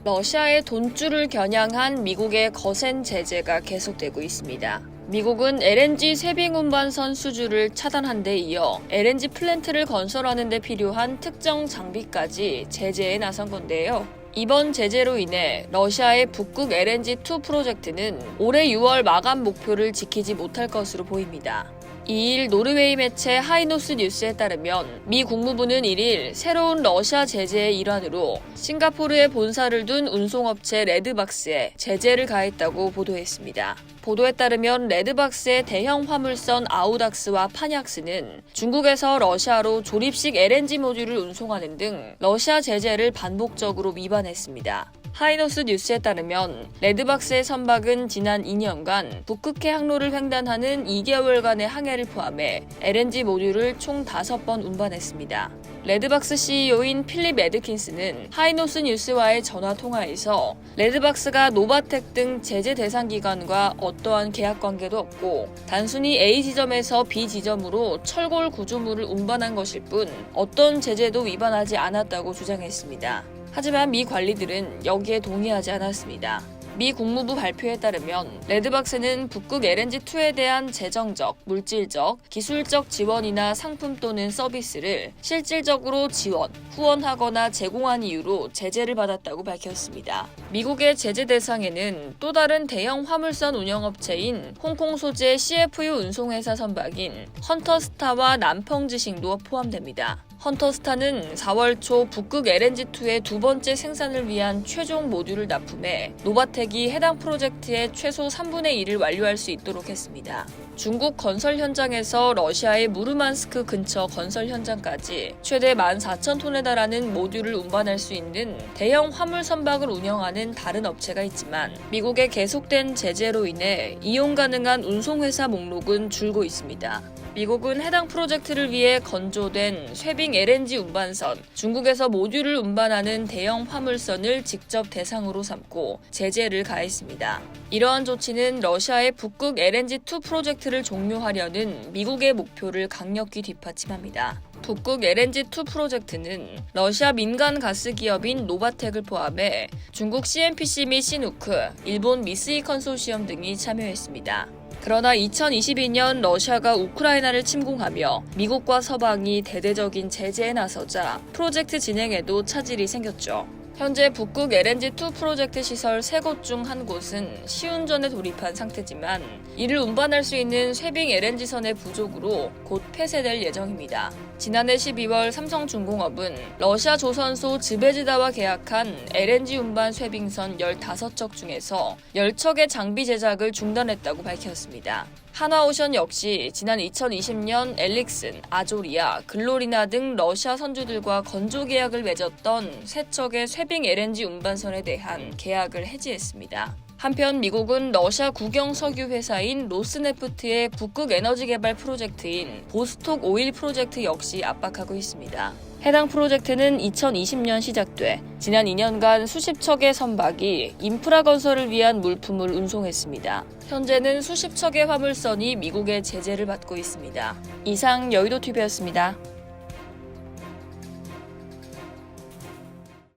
러시아의 돈줄을 겨냥한 미국의 거센 제재가 계속되고 있습니다. 미국은 LNG 쇄빙 운반선 수주를 차단한 데 이어 LNG 플랜트를 건설하는 데 필요한 특정 장비까지 제재에 나선 건데요. 이번 제재로 인해 러시아의 북극 LNG2 프로젝트는 올해 6월 마감 목표를 지키지 못할 것으로 보입니다. 2일 노르웨이 매체 하이노스 뉴스에 따르면 미 국무부는 1일 새로운 러시아 제재의 일환으로 싱가포르에 본사를 둔 운송업체 레드박스에 제재를 가했다고 보도했습니다. 보도에 따르면 레드박스의 대형 화물선 아우닥스와 파니악스는 중국에서 러시아로 조립식 LNG 모듈을 운송하는 등 러시아 제재를 반복적으로 위반했습니다. 하이노스 뉴스에 따르면 레드박스의 선박은 지난 2년간 북극해 항로를 횡단하는 2개월간의 항해를 포함해 LNG 모듈을 총 5번 운반했습니다. 레드박스 CEO인 필립 에드킨스는 하이노스 뉴스와의 전화 통화에서 레드박스가 노바텍 등 제재 대상 기관과 어떠한 계약 관계도 없고 단순히 A 지점에서 B 지점으로 철골 구조물을 운반한 것일 뿐 어떤 제재도 위반하지 않았다고 주장했습니다. 하지만 미 관리들은 여기에 동의하지 않았습니다. 미 국무부 발표에 따르면 레드박스는 북극 LNG2에 대한 재정적, 물질적, 기술적 지원이나 상품 또는 서비스를 실질적으로 지원, 후원하거나 제공한 이유로 제재를 받았다고 밝혔습니다. 미국의 제재 대상에는 또 다른 대형 화물선 운영업체인 홍콩 소재 CFU 운송회사 선박인 헌터스타와 남펑지싱도 포함됩니다. 헌터스타는 4월 초 북극 LNG2의 두 번째 생산을 위한 최종 모듈을 납품해 노바텍이 해당 프로젝트의 최소 3분의 1을 완료할 수 있도록 했습니다. 중국 건설 현장에서 러시아의 무르만스크 근처 건설 현장까지 최대 14,000톤에 달하는 모듈을 운반할 수 있는 대형 화물 선박을 운영하는 다른 업체가 있지만 미국의 계속된 제재로 인해 이용 가능한 운송회사 목록은 줄고 있습니다. 미국은 해당 프로젝트를 위해 건조된 쇄빙 LNG 운반선, 중국에서 모듈을 운반하는 대형 화물선을 직접 대상으로 삼고 제재를 가했습니다. 이러한 조치는 러시아의 북극 LNG2 프로젝트를 종료하려는 미국의 목표를 강력히 뒷받침합니다. 북극 LNG2 프로젝트는 러시아 민간 가스 기업인 노바텍을 포함해 중국 CNPC 및 시누크, 일본 미쓰이 컨소시엄 등이 참여했습니다. 그러나 2022년 러시아가 우크라이나를 침공하며 미국과 서방이 대대적인 제재에 나서자 프로젝트 진행에도 차질이 생겼죠. 현재 북극 LNG2 프로젝트 시설 3곳 중 한 곳은 시운전에 돌입한 상태지만 이를 운반할 수 있는 쇄빙 LNG선의 부족으로 곧 폐쇄될 예정입니다. 지난해 12월 삼성중공업은 러시아 조선소 즈베즈다와 계약한 LNG 운반 쇄빙선 15척 중에서 10척의 장비 제작을 중단했다고 밝혔습니다. 한화오션 역시 지난 2020년 엘릭슨, 아조리아, 글로리나 등 러시아 선주들과 건조 계약을 맺었던 3척의 쇄빙 LNG 운반선에 대한 계약을 해지했습니다. 한편 미국은 러시아 국영 석유 회사인 로스네프트의 북극 에너지 개발 프로젝트인 보스톡 오일 프로젝트 역시 압박하고 있습니다. 해당 프로젝트는 2020년 시작돼 지난 2년간 수십 척의 선박이 인프라 건설을 위한 물품을 운송했습니다. 현재는 수십 척의 화물선이 미국의 제재를 받고 있습니다. 이상 여의도TV였습니다.